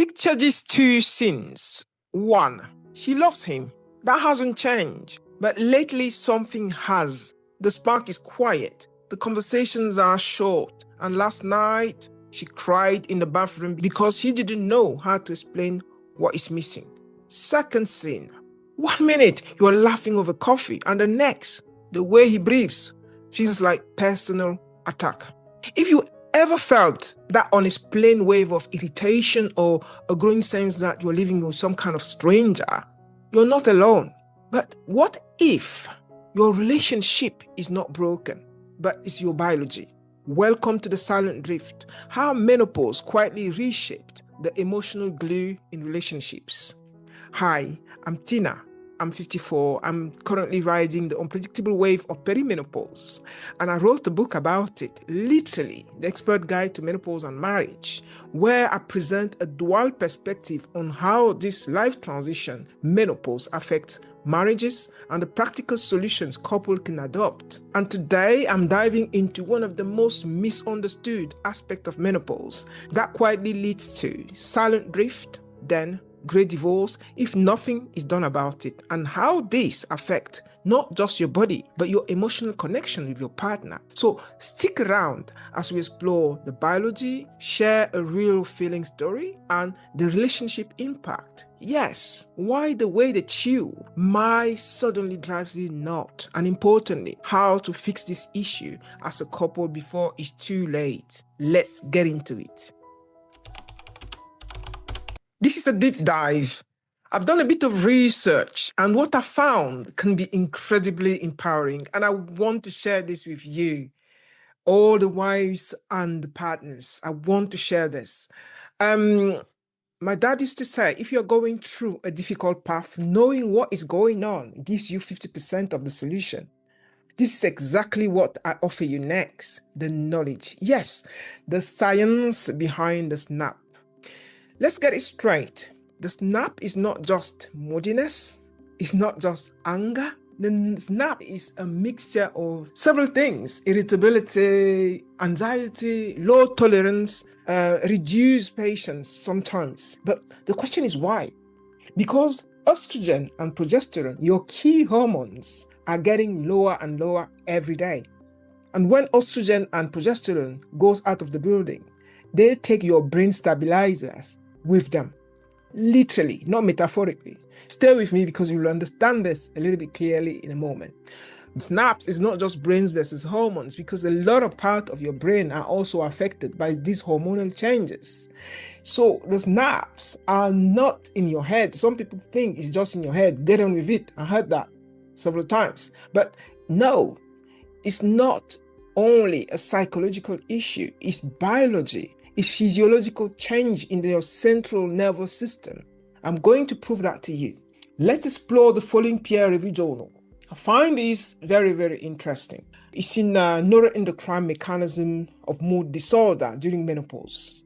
Picture these two scenes. One, she loves him. That hasn't changed. But lately something has. The spark is quiet. The conversations are short. And last night, she cried in the bathroom because she didn't know how to explain what is missing. Second scene. 1 minute, you're laughing over coffee. And the next, the way he breathes feels like personal attack. If you ever felt that unexplained wave of irritation or a growing sense that you're living with some kind of stranger, you're not alone. But what if your relationship is not broken, but it's your biology? Welcome to the silent drift, how menopause quietly reshaped the emotional glue in relationships. Hi, I'm Tina. I'm 54. I'm currently riding the unpredictable wave of perimenopause, and I wrote a book about it, literally, the expert guide to menopause and marriage, where I present a dual perspective on how this life transition, menopause, affects marriages and the practical solutions couples can adopt. And today, I'm diving into one of the most misunderstood aspects of menopause that quietly leads to silent drift, then great divorce if nothing is done about it, and how this affects not just your body but your emotional connection with your partner. So stick around as we explore the biology, share a real feeling story, and the relationship impact. Yes, why the way they chew might suddenly drives you nuts, and importantly, how to fix this issue as a couple before it's too late. Let's get into it. This is a deep dive. I've done a bit of research, and what I found can be incredibly empowering, and I want to share this with you, all the wives and the partners. I want to share this. My dad used to say, if you're going through a difficult path, knowing what is going on gives you 50% of the solution. This is exactly what I offer you next, the knowledge. Yes, the science behind the snap. Let's get it straight. The snap is not just moodiness. It's not just anger. The snap is a mixture of several things: irritability, anxiety, low tolerance, reduced patience sometimes. But the question is why? Because estrogen and progesterone, your key hormones, are getting lower and lower every day. And when estrogen and progesterone goes out of the building, they take your brain stabilizers with them, literally, not metaphorically. Stay with me because you'll understand this a little bit clearly in a moment. Snaps is not just brains versus hormones, because a lot of parts of your brain are also affected by these hormonal changes. So the snaps are not in your head. Some people think it's just in your head. Get on with it. I heard that several times. But no, it's not only a psychological issue. It's biology. It's physiological change in your central nervous system. I'm going to prove that to you. Let's explore the following peer-reviewed journal. I find this very, very interesting. It's in neuroendocrine mechanism of mood disorder during menopause.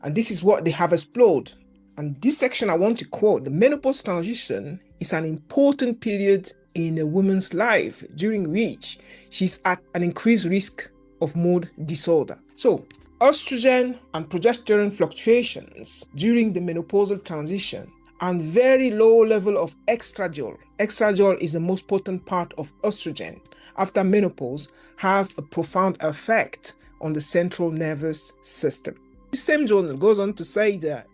And this is what they have explored. And this section I want to quote: the menopause transition is an important period in a woman's life during which she's at an increased risk of mood disorder. So, estrogen and progesterone fluctuations during the menopausal transition and very low level of estradiol. Estradiol is the most potent part of estrogen after menopause have a profound effect on the central nervous system. The same journal goes on to say that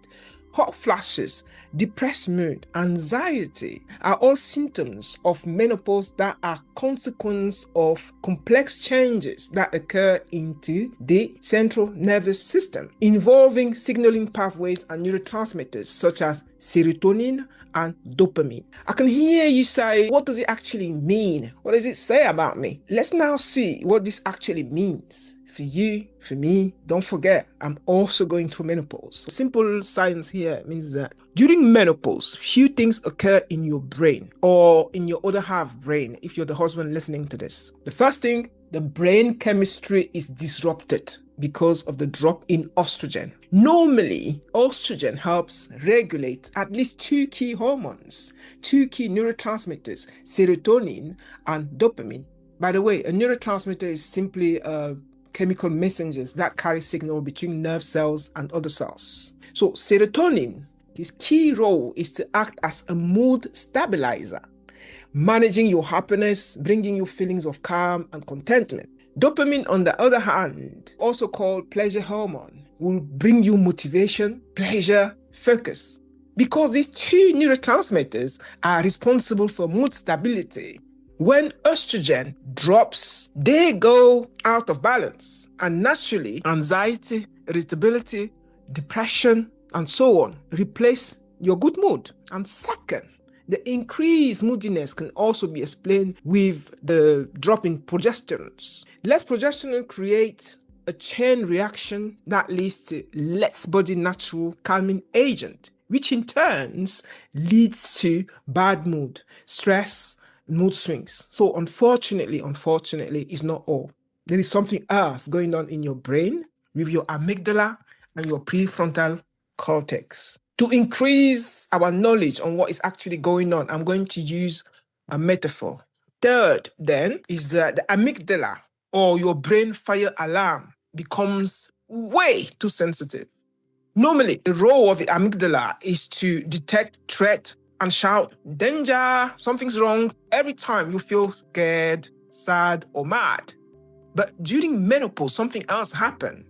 hot flashes, depressed mood, anxiety are all symptoms of menopause that are consequence of complex changes that occur into the central nervous system, involving signaling pathways and neurotransmitters such as serotonin and dopamine. I can hear you say, what does it actually mean? What does it say about me? Let's now see what this actually means. For you, for me, don't forget, I'm also going through menopause. Simple science here means that during menopause, few things occur in your brain or in your other half brain if you're the husband listening to this. The first thing, the brain chemistry is disrupted because of the drop in estrogen. Normally, estrogen helps regulate at least two key hormones, two key neurotransmitters, serotonin and dopamine. By the way, a neurotransmitter is simply a chemical messengers that carry signal between nerve cells and other cells. So serotonin, its key role is to act as a mood stabilizer, managing your happiness, bringing you feelings of calm and contentment. Dopamine, on the other hand, also called pleasure hormone, will bring you motivation, pleasure, focus. Because these two neurotransmitters are responsible for mood stability, when estrogen drops, they go out of balance. And naturally, anxiety, irritability, depression, and so on replace your good mood. And second, the increased moodiness can also be explained with the drop in progesterone. Less progesterone creates a chain reaction that leads to less body natural calming agent, which in turns leads to bad mood, stress, mood swings. So unfortunately, it's not all. There is something else going on in your brain with your amygdala and your prefrontal cortex. To increase our knowledge on what is actually going on, I'm going to use a metaphor. Third, then, is that the amygdala or your brain fire alarm becomes way too sensitive. Normally, the role of the amygdala is to detect threat and shout, danger, something's wrong, every time you feel scared, sad, or mad. But during menopause, something else happens.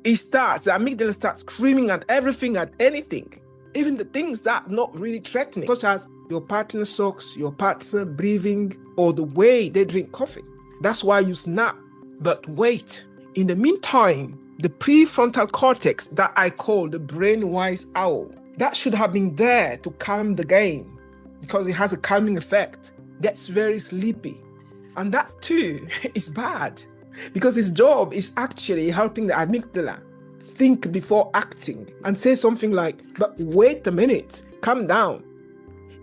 The amygdala starts screaming at everything, at anything, even the things that are not really threatening, such as your partner's socks, your partner breathing, or the way they drink coffee. That's why you snap. But wait, in the meantime, the prefrontal cortex that I call the brain-wise owl, that should have been there to calm the game because it has a calming effect, gets very sleepy. And that too is bad because its job is actually helping the amygdala think before acting and say something like, but wait a minute, calm down.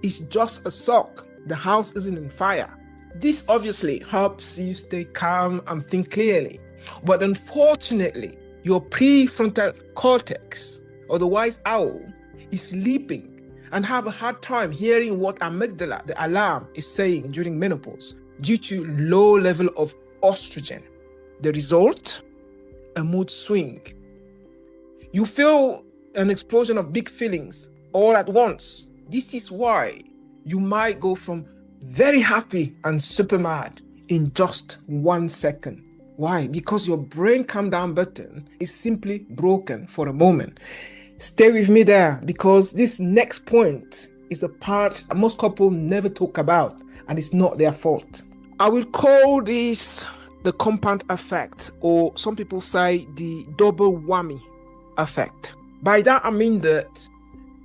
It's just a sock. The house isn't on fire. This obviously helps you stay calm and think clearly. But unfortunately, your prefrontal cortex, or the wise owl, is sleeping and have a hard time hearing what amygdala, the alarm, is saying during menopause due to low level of estrogen. The result? A mood swing. You feel an explosion of big feelings all at once. This is why you might go from very happy and super mad in just 1 second. Why? Because your brain calm down button is simply broken for a moment. Stay with me there because this next point is a part most couples never talk about and it's not their fault. I will call this the compound effect, or some people say the double whammy effect. By that I mean that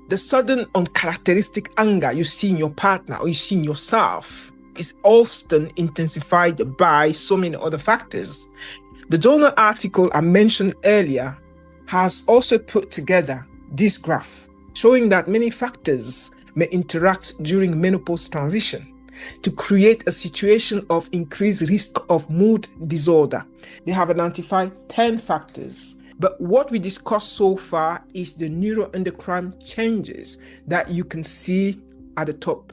the sudden uncharacteristic anger you see in your partner or you see in yourself is often intensified by so many other factors. The journal article I mentioned earlier has also put together this graph showing that many factors may interact during menopause transition to create a situation of increased risk of mood disorder. They have identified 10 factors. But what we discussed so far is the neuroendocrine changes that you can see at the top.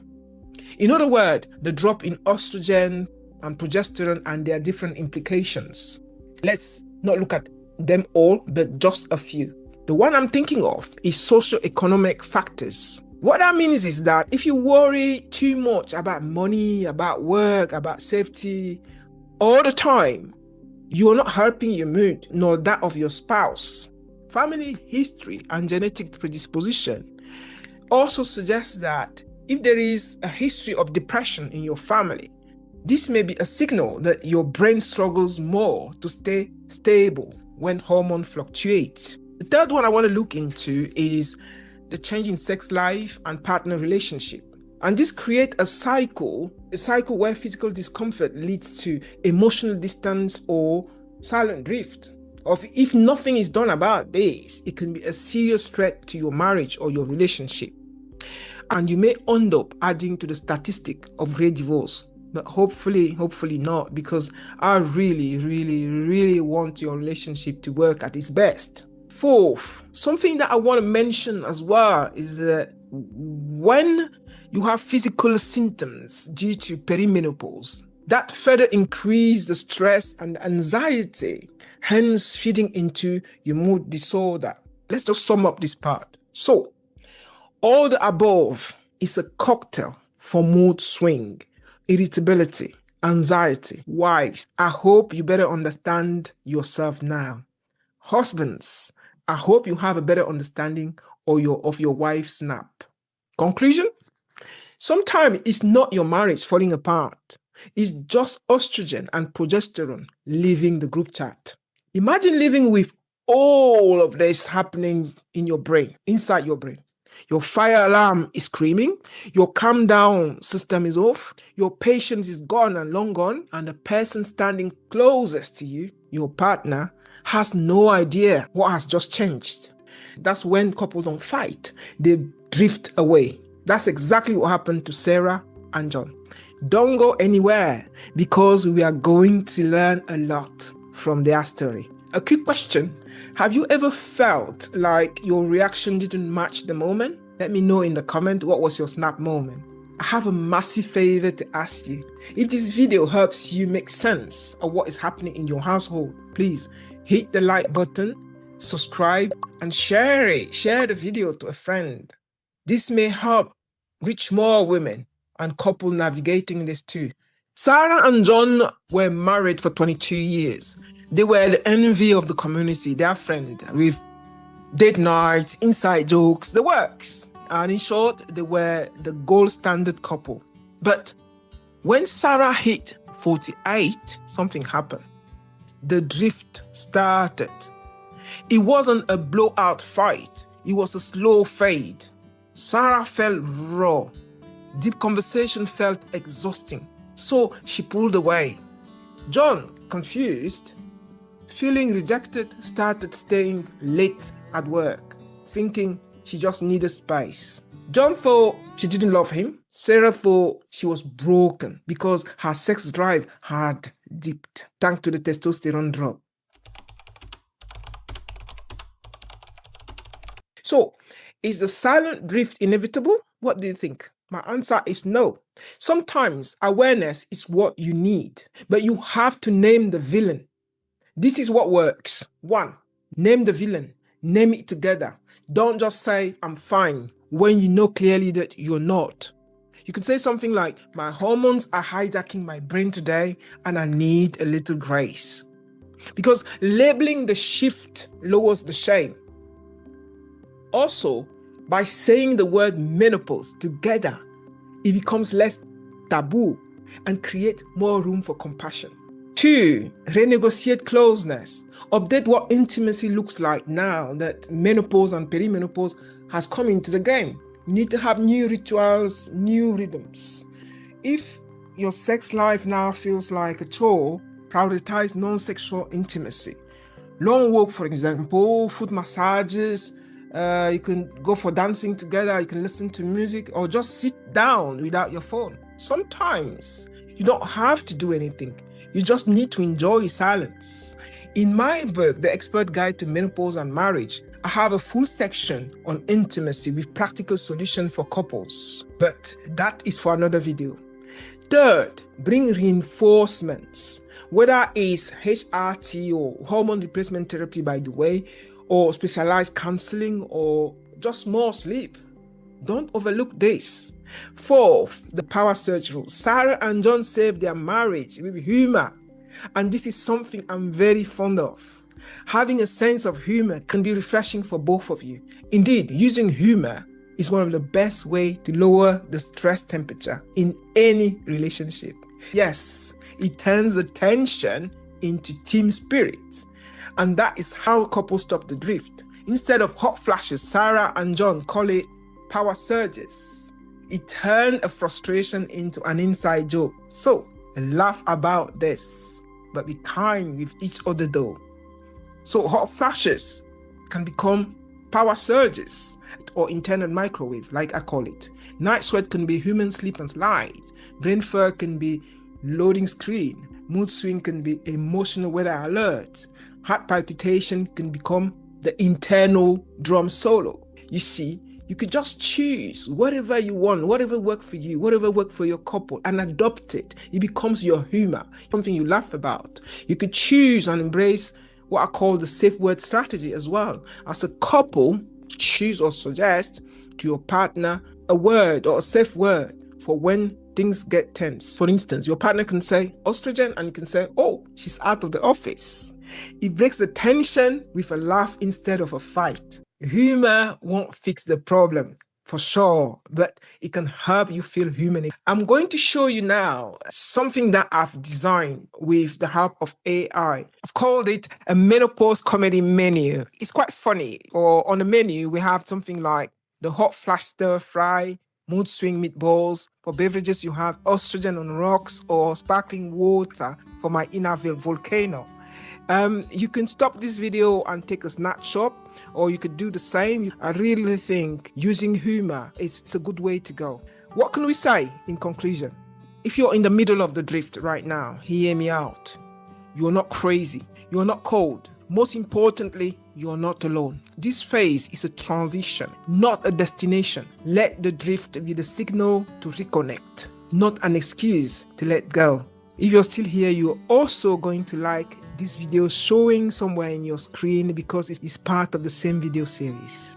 In other words, the drop in estrogen and progesterone and their different implications. Let's not look at them all, but just a few. The one I'm thinking of is socioeconomic factors. What that means is that if you worry too much about money, about work, about safety all the time, you are not helping your mood nor that of your spouse. Family history and genetic predisposition also suggests that if there is a history of depression in your family, this may be a signal that your brain struggles more to stay stable when hormone fluctuates. The third one I want to look into is the change in sex life and partner relationship. And this creates a cycle where physical discomfort leads to emotional distance or silent drift. Or if nothing is done about this, it can be a serious threat to your marriage or your relationship. And you may end up adding to the statistic of rare divorce. But hopefully not, because I really want your relationship to work at its best. Fourth, something that I want to mention as well is that when you have physical symptoms due to perimenopause, that further increase the stress and anxiety hence feeding into your mood disorder. Let's just sum up this part. So, all the above is a cocktail for mood swing, irritability, anxiety. Wives, I hope you better understand yourself now. Husbands, I hope you have a better understanding of your wife's snap. Conclusion? Sometimes it's not your marriage falling apart. It's just estrogen and progesterone leaving the group chat. Imagine living with all of this happening in your brain, inside your brain. Your fire alarm is screaming, your calm down system is off, your patience is gone and long gone, and the person standing closest to you, your partner, has no idea what has just changed. That's when couples don't fight, they drift away. That's exactly what happened to Sarah and John. Don't go anywhere because we are going to learn a lot from their story. A quick question. Have you ever felt like your reaction didn't match the moment? Let me know in the comment what was your snap moment. I have a massive favor to ask you. If this video helps you make sense of what is happening in your household, please hit the like button, subscribe, and share it. Share the video to a friend. This may help reach more women and couples navigating this too. Sarah and John were married for 22 years. They were the envy of the community, their friend, with date nights, inside jokes, the works. And in short, they were the gold standard couple. But when Sarah hit 48, something happened. The drift started. It wasn't a blowout fight. It was a slow fade. Sarah felt raw. Deep conversation felt exhausting. So she pulled away. John, confused, feeling rejected, started staying late at work, thinking she just needed space. John thought she didn't love him. Sarah thought she was broken because her sex drive had dipped thanks to the testosterone drop. So, is the silent drift inevitable? What do you think? My answer is no. Sometimes awareness is what you need, but you have to name the villain. This is what works. 1. Name the villain. Name it together. Don't just say, I'm fine, when you know clearly that you're not. You can say something like, my hormones are hijacking my brain today and I need a little grace. Because labeling the shift lowers the shame. Also, by saying the word menopause together, it becomes less taboo and create more room for compassion. 2, renegotiate closeness. Update what intimacy looks like now that menopause and perimenopause has come into the game. You need to have new rituals, new rhythms. If your sex life now feels like a chore, prioritize non-sexual intimacy. Long walk, for example, foot massages. You can go for dancing together, you can listen to music, or just sit down without your phone. Sometimes you don't have to do anything. You just need to enjoy silence. In my book, The Expert Guide to Menopause and Marriage, I have a full section on intimacy with practical solutions for couples. But that is for another video. 3rd, bring reinforcements. Whether it's HRT or hormone replacement therapy, by the way, or specialized counseling, or just more sleep. Don't overlook this. 4th, the power surge rule. Sarah and John saved their marriage with humor. And this is something I'm very fond of. Having a sense of humor can be refreshing for both of you. Indeed, using humor is one of the best ways to lower the stress temperature in any relationship. Yes, it turns the tension into team spirit. And that is how couples stop the drift. Instead of hot flashes, Sarah and John call it power surges. It turned a frustration into an inside joke. So, laugh about this, but be kind with each other though. So hot flashes can become power surges or internal microwave, like I call it. Night sweat can be human sleep and slide. Brain fog can be loading screen. Mood swing can be emotional weather alert. Heart palpitation can become the internal drum solo. You see, you could just choose whatever you want, whatever works for you, whatever works for your couple, and adopt it. It becomes your humor, something you laugh about. You could choose and embrace what I call the safe word strategy as well. As a couple, choose or suggest to your partner a word or a safe word for when things get tense. For instance, your partner can say estrogen and you can say, oh, she's out of the office. It breaks the tension with a laugh instead of a fight. Humor won't fix the problem for sure, but it can help you feel human. I'm going to show you now something that I've designed with the help of AI. I've called it a menopause comedy menu. It's quite funny. Or on the menu, we have something like the hot flash stir fry, mood swing meatballs. For beverages, you have estrogen on rocks or sparkling water for my inner volcano. You can stop this video and take a snapshot, or you could do the same. I really think using humor is a good way to go. What can we say in conclusion? If you're in the middle of the drift right now, hear me out. You're not crazy. You're not cold. Most importantly, you're not alone. This phase is a transition, not a destination. Let the drift be the signal to reconnect, not an excuse to let go. If you're still here, you're also going to like this video showing somewhere in your screen because it's part of the same video series.